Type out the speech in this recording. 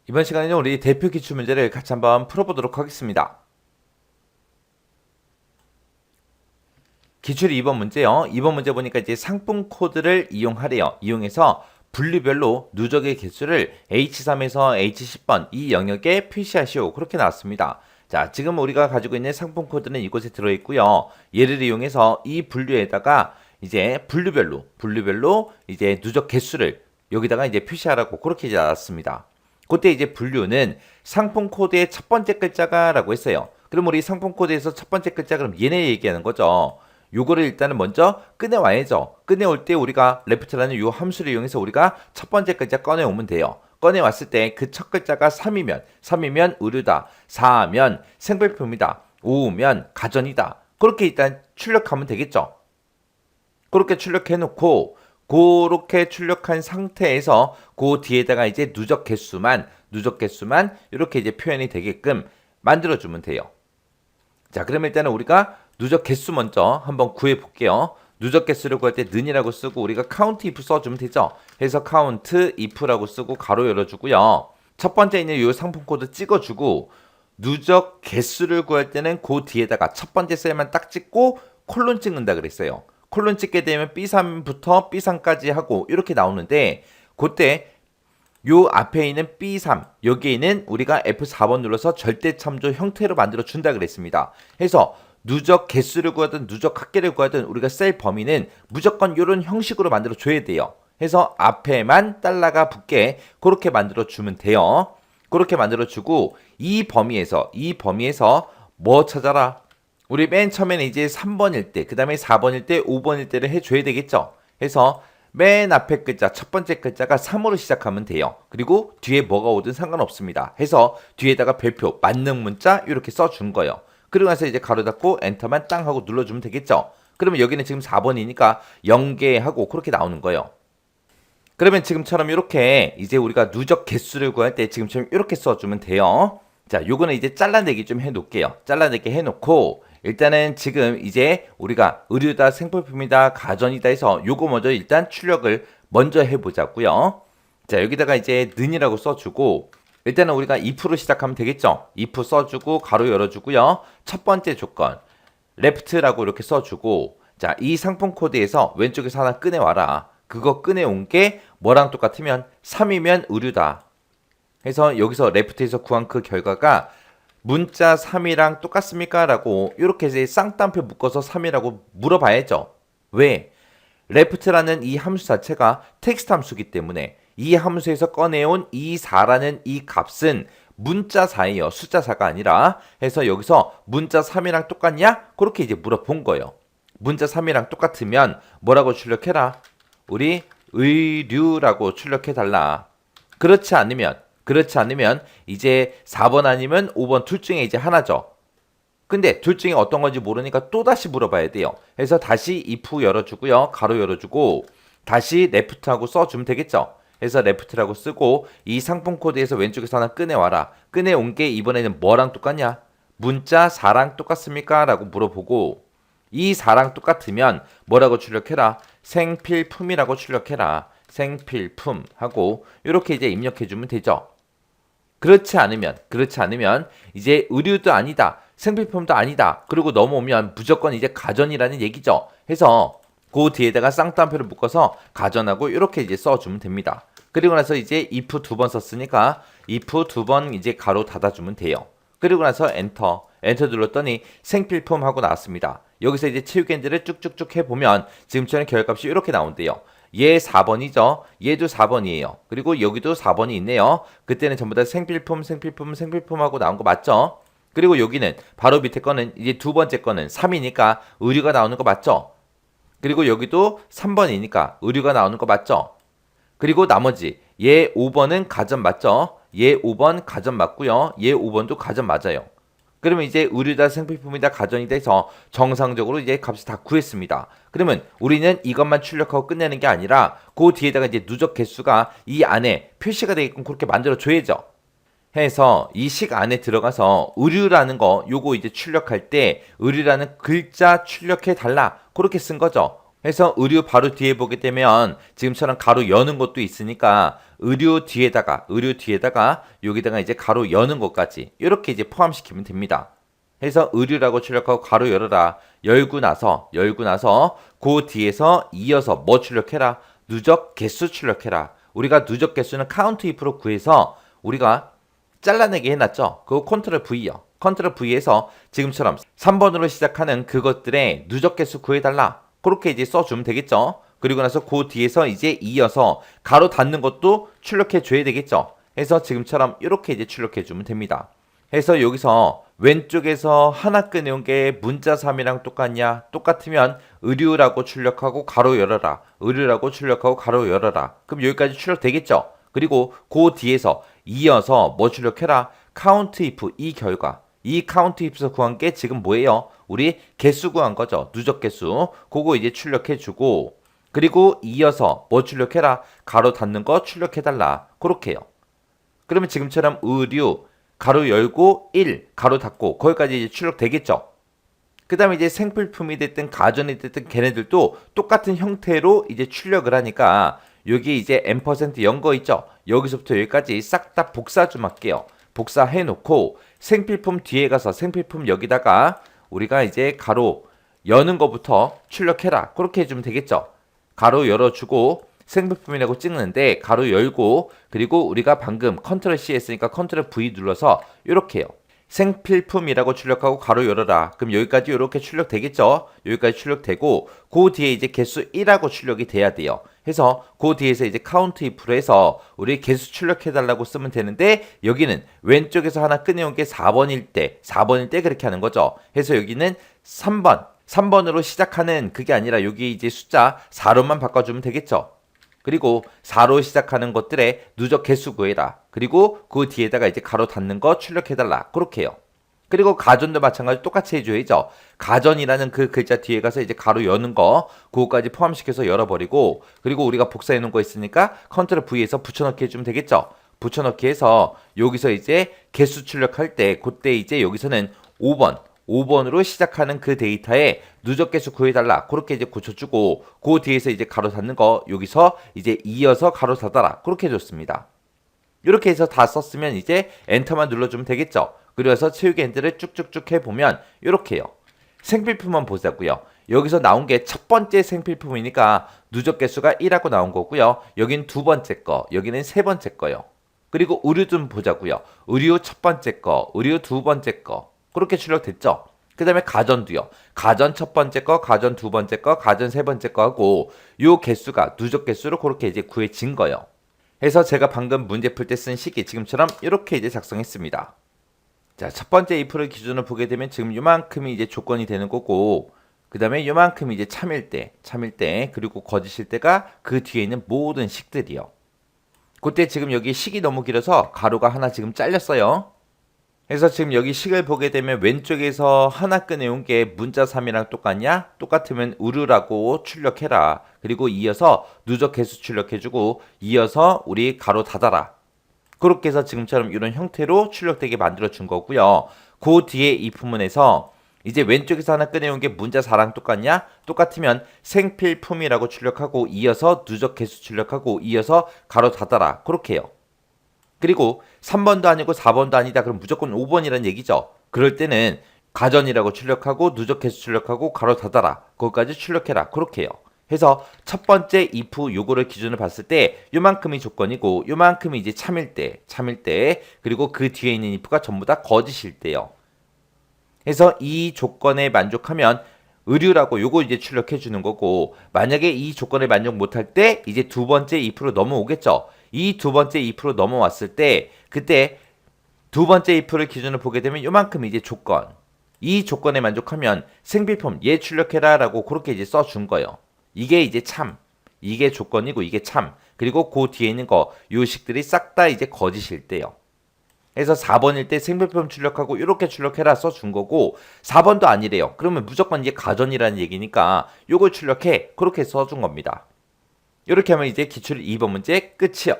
이번 시간에는 우리 대표 기출 문제를 같이 한번 풀어보도록 하겠습니다. 기출 2번 문제요. 2번 문제 보니까 이제 상품 코드를 이용하래요. 이용해서 분류별로 누적의 개수를 H3에서 H10번 이 영역에 표시하시오. 그렇게 나왔습니다. 자, 지금 우리가 가지고 있는 상품 코드는 이곳에 들어있고요. 얘를 이용해서 이 분류에다가 이제 분류별로 이제 누적 개수를 여기다가 이제 표시하라고 그렇게 이제 나왔습니다. 그때 이제 분류는 상품 코드의 첫 번째 글자가 라고 했어요. 그럼 우리 상품 코드에서 첫 번째 글자 그럼 얘네 얘기하는 거죠. 요거를 일단은 먼저 꺼내와야죠. 꺼내올 때 우리가 left라는 요 함수를 이용해서 우리가 첫 번째 글자 꺼내오면 돼요. 꺼내왔을 때 그 첫 글자가 3이면 의류다. 4면 생필품이다. 5면 가전이다. 그렇게 일단 출력하면 되겠죠. 그렇게 출력해놓고 그렇게 출력한 상태에서 그 뒤에다가 이제 누적 개수만 이렇게 이제 표현이 되게끔 만들어주면 돼요. 자, 그러면 일단은 우리가 누적 개수 먼저 한번 구해 볼게요. 누적 개수를 구할 때 는이라고 쓰고 우리가 count if 써주면 되죠. 그래서 count if라고 쓰고 가로 열어주고요. 첫 번째 있는 이 상품 코드 찍어주고 누적 개수를 구할 때는 그 뒤에다가 첫 번째 셀만 딱 찍고 콜론 찍는다 그랬어요. 콜론 찍게 되면 B3부터 B3까지 하고 이렇게 나오는데 그때 요 앞에 있는 B3 여기에는 우리가 F4번 눌러서 절대 참조 형태로 만들어 준다 그랬습니다. 해서 누적 개수를 구하든 누적 합계를 구하든 우리가 셀 범위는 무조건 이런 형식으로 만들어 줘야 돼요. 해서 앞에만 달러가 붙게 그렇게 만들어 주면 돼요. 그렇게 만들어 주고 이 범위에서 뭐 찾아라? 우리 맨 처음에는 이제 3번일 때, 그 다음에 4번일 때, 5번일 때를 해줘야 되겠죠. 해서 맨 앞에 글자, 첫 번째 글자가 3으로 시작하면 돼요. 그리고 뒤에 뭐가 오든 상관없습니다. 해서 뒤에다가 별표, 만능 문자 이렇게 써준 거예요. 그러고 나서 이제 가로 닫고 엔터만 땅 하고 눌러주면 되겠죠. 그러면 여기는 지금 4번이니까 0개 하고 그렇게 나오는 거예요. 그러면 지금처럼 이렇게 이제 우리가 누적 개수를 구할 때 지금처럼 이렇게 써주면 돼요. 자, 요거는 이제 잘라내기 좀 해놓을게요. 잘라내기 해놓고 일단은 지금 이제 우리가 의류다, 생필품이다, 가전이다 해서 요거 먼저 일단 출력을 먼저 해보자고요. 자, 여기다가 이제 는이라고 써주고 일단은 우리가 if로 시작하면 되겠죠. if 써주고 가로 열어주고요. 첫 번째 조건 left라고 이렇게 써주고 자, 이 상품 코드에서 왼쪽에서 하나 꺼내와라. 그거 꺼내온 게 뭐랑 똑같으면 3이면 의류다. 해서 여기서 left에서 구한 그 결과가 문자 3이랑 똑같습니까? 라고 이렇게 이제 쌍따옴표 묶어서 3이라고 물어봐야죠. 왜? left라는 이 함수 자체가 텍스트 함수이기 때문에 이 함수에서 꺼내온 이 4라는 이 값은 문자 4예요. 숫자 4가 아니라 해서 여기서 문자 3이랑 똑같냐? 그렇게 이제 물어본 거예요. 문자 3이랑 똑같으면 뭐라고 출력해라? 우리 의류라고 출력해달라. 그렇지 않으면 이제 4번 아니면 5번 둘 중에 이제 하나죠. 근데 둘 중에 어떤 건지 모르니까 또 다시 물어봐야 돼요. 그래서 다시 if 열어주고요. 가로 열어주고 다시 left하고 써주면 되겠죠. 그래서 left라고 쓰고 이 상품 코드에서 왼쪽에서 하나 꺼내와라. 꺼내온 게 이번에는 뭐랑 똑같냐? 문자 4랑 똑같습니까? 라고 물어보고 이 4랑 똑같으면 뭐라고 출력해라? 생필품이라고 출력해라. 생필품 하고 이렇게 이제 입력해주면 되죠. 그렇지 않으면 이제 의류도 아니다. 생필품도 아니다. 그리고 넘어오면 무조건 이제 가전이라는 얘기죠. 해서 그 뒤에다가 쌍따옴표를 묶어서 가전하고 이렇게 이제 써주면 됩니다. 그리고 나서 이제 if 두 번 썼으니까 if 두 번 이제 가로 닫아주면 돼요. 그리고 나서 엔터 눌렀더니 생필품 하고 나왔습니다. 여기서 이제 채우기 엔드를 쭉쭉쭉 해보면 지금처럼 결과값이 이렇게 나온대요. 얘 4번이죠. 얘도 4번이에요. 그리고 여기도 4번이 있네요. 그때는 전부 다 생필품 하고 나온 거 맞죠? 그리고 여기는 바로 밑에 거는 이제 두 번째 거는 3이니까 의류가 나오는 거 맞죠? 그리고 여기도 3번이니까 의류가 나오는 거 맞죠? 그리고 나머지 얘 5번은 가전 맞죠? 얘 5번 가전 맞고요. 얘 5번도 가전 맞아요. 그러면 이제 의류다, 생필품이다, 가전이다 해서 정상적으로 이제 값을 다 구했습니다. 그러면 우리는 이것만 출력하고 끝내는 게 아니라 그 뒤에다가 이제 누적 개수가 이 안에 표시가 되게끔 그렇게 만들어 줘야죠. 해서 이 식 안에 들어가서 의류라는 거 요거 이제 출력할 때 의류라는 글자 출력해 달라 그렇게 쓴 거죠. 해서 의류 바로 뒤에 보게 되면 지금처럼 가로 여는 것도 있으니까 의류 뒤에다가 여기다가 이제 가로 여는 것까지 이렇게 이제 포함시키면 됩니다. 해서 의류라고 출력하고 가로 열어라. 열고 나서 그 뒤에서 이어서 뭐 출력해라? 누적 개수 출력해라. 우리가 누적 개수는 카운트 if로 구해서 우리가 잘라내게 해놨죠. 그거 컨트롤 V요. 컨트롤 V에서 지금처럼 3번으로 시작하는 그것들의 누적 개수 구해달라. 그렇게 이제 써주면 되겠죠. 그리고 나서 그 뒤에서 이제 이어서 가로 닫는 것도 출력해 줘야 되겠죠. 해서 지금처럼 이렇게 이제 출력해 주면 됩니다. 해서 여기서 왼쪽에서 하나 꺼내온 게 문자 3이랑 똑같냐? 똑같으면 의류라고 출력하고 가로 열어라. 의류라고 출력하고 가로 열어라. 그럼 여기까지 출력되겠죠? 그리고 그 뒤에서 이어서 뭐 출력해라? count if 이 결과. 이 count if에서 구한 게 지금 뭐예요? 우리 개수 구한 거죠. 누적 개수. 그거 이제 출력해 주고 그리고 이어서 뭐 출력해라? 가로 닫는 거 출력해 달라. 그렇게요. 그러면 지금처럼 의류 가로 열고 1 가로 닫고 거기까지 이제 출력되겠죠. 그 다음에 이제 생필품이 됐든 가전이 됐든 걔네들도 똑같은 형태로 이제 출력을 하니까 여기 이제 M% 연 거 있죠. 여기서부터 여기까지 싹 다 복사 좀 할게요. 복사해 놓고 생필품 뒤에 가서 생필품 여기다가 우리가 이제 가로 여는 거부터 출력해라. 그렇게 해주면 되겠죠. 가로 열어주고 생필품이라고 찍는데 가로 열고 그리고 우리가 방금 컨트롤 C 했으니까 컨트롤 V 눌러서 이렇게요. 생필품이라고 출력하고 가로 열어라. 그럼 여기까지 이렇게 출력되겠죠? 여기까지 출력되고 그 뒤에 이제 개수 1하고 출력이 돼야 돼요. 해서 그 뒤에서 이제 카운트 if로 해서 우리 개수 출력해달라고 쓰면 되는데 여기는 왼쪽에서 하나 꺼내온 게 4번일 때 그렇게 하는 거죠. 해서 여기는 3번으로 시작하는 그게 아니라 여기 이제 숫자 4로만 바꿔주면 되겠죠. 그리고 4로 시작하는 것들의 누적 개수 구해라. 그리고 그 뒤에다가 이제 가로 닫는 거 출력해달라. 그렇게 해요. 그리고 가전도 마찬가지로 똑같이 해줘야죠. 가전이라는 그 글자 뒤에 가서 이제 가로 여는 거 그거까지 포함시켜서 열어버리고 그리고 우리가 복사해 놓은 거 있으니까 컨트롤 V에서 붙여넣기 해주면 되겠죠. 붙여넣기 해서 여기서 이제 개수 출력할 때 그때 이제 여기서는 5번으로 시작하는 그 데이터에 누적 개수 구해달라. 그렇게 이제 고쳐주고 그 뒤에서 이제 가로 닫는 거 여기서 이제 이어서 가로 닫아라. 그렇게 해줬습니다. 이렇게 해서 다 썼으면 이제 엔터만 눌러주면 되겠죠. 그래서 채우기 엔드를 쭉쭉쭉 해보면 이렇게요. 생필품만 보자고요. 여기서 나온 게 첫 번째 생필품이니까 누적 개수가 1하고 나온 거고요. 여긴 두 번째 거, 여기는 세 번째 거요. 그리고 의류 좀 보자고요. 의류 첫 번째 거, 의류 두 번째 거. 그렇게 출력됐죠. 그 다음에 가전도요. 가전 첫 번째 거, 가전 두 번째 거, 가전 세 번째 거 하고 요 개수가 누적 개수로 그렇게 이제 구해진 거예요. 해서 제가 방금 문제 풀 때 쓴 식이 지금처럼 이렇게 이제 작성했습니다. 자, 첫 번째 if를 기준으로 보게 되면 지금 요만큼이 이제 조건이 되는 거고 그 다음에 요만큼이 이제 참일 때 그리고 거짓일 때가 그 뒤에 있는 모든 식들이요. 그때 지금 여기 식이 너무 길어서 가로가 하나 지금 잘렸어요. 그래서 지금 여기 식을 보게 되면 왼쪽에서 하나 꺼내온 게 문자 3이랑 똑같냐? 똑같으면 의류라고 출력해라. 그리고 이어서 누적 개수 출력해주고 이어서 우리 가로 닫아라. 그렇게 해서 지금처럼 이런 형태로 출력되게 만들어 준 거고요. 그 뒤에 이 부분에서 이제 왼쪽에서 하나 꺼내온 게 문자 4랑 똑같냐? 똑같으면 생필품이라고 출력하고 이어서 누적 개수 출력하고 이어서 가로 닫아라. 그렇게 해요. 그리고 3번도 아니고 4번도 아니다. 그럼 무조건 5번이란 얘기죠. 그럴 때는 가전이라고 출력하고 누적 개수 출력하고 가로 닫아라. 그것까지 출력해라. 그렇게 해요. 해서 첫 번째 if 요거를 기준으로 봤을 때 요만큼이 조건이고 요만큼이 이제 참일 때 그리고 그 뒤에 있는 if가 전부 다 거짓일 때요. 해서 이 조건에 만족하면 의류라고 요거 이제 출력해 주는 거고 만약에 이 조건에 만족 못할 때 이제 두 번째 if로 넘어오겠죠. 이 두 번째 if로 넘어왔을 때 그때 두 번째 if를 기준으로 보게 되면 요만큼 이제 조건 이 조건에 만족하면 생필품 얘 출력해라 라고 그렇게 이제 써준 거예요. 이게 이제 참 이게 조건이고 이게 참 그리고 그 뒤에 있는 거 요식들이 싹 다 이제 거짓일 때요. 그래서 4번일 때 생필품 출력하고 이렇게 출력해라 써준 거고 4번도 아니래요. 그러면 무조건 이제 가전이라는 얘기니까 요걸 출력해 그렇게 써준 겁니다. 이렇게 하면 이제 기출 2번 문제 끝이요.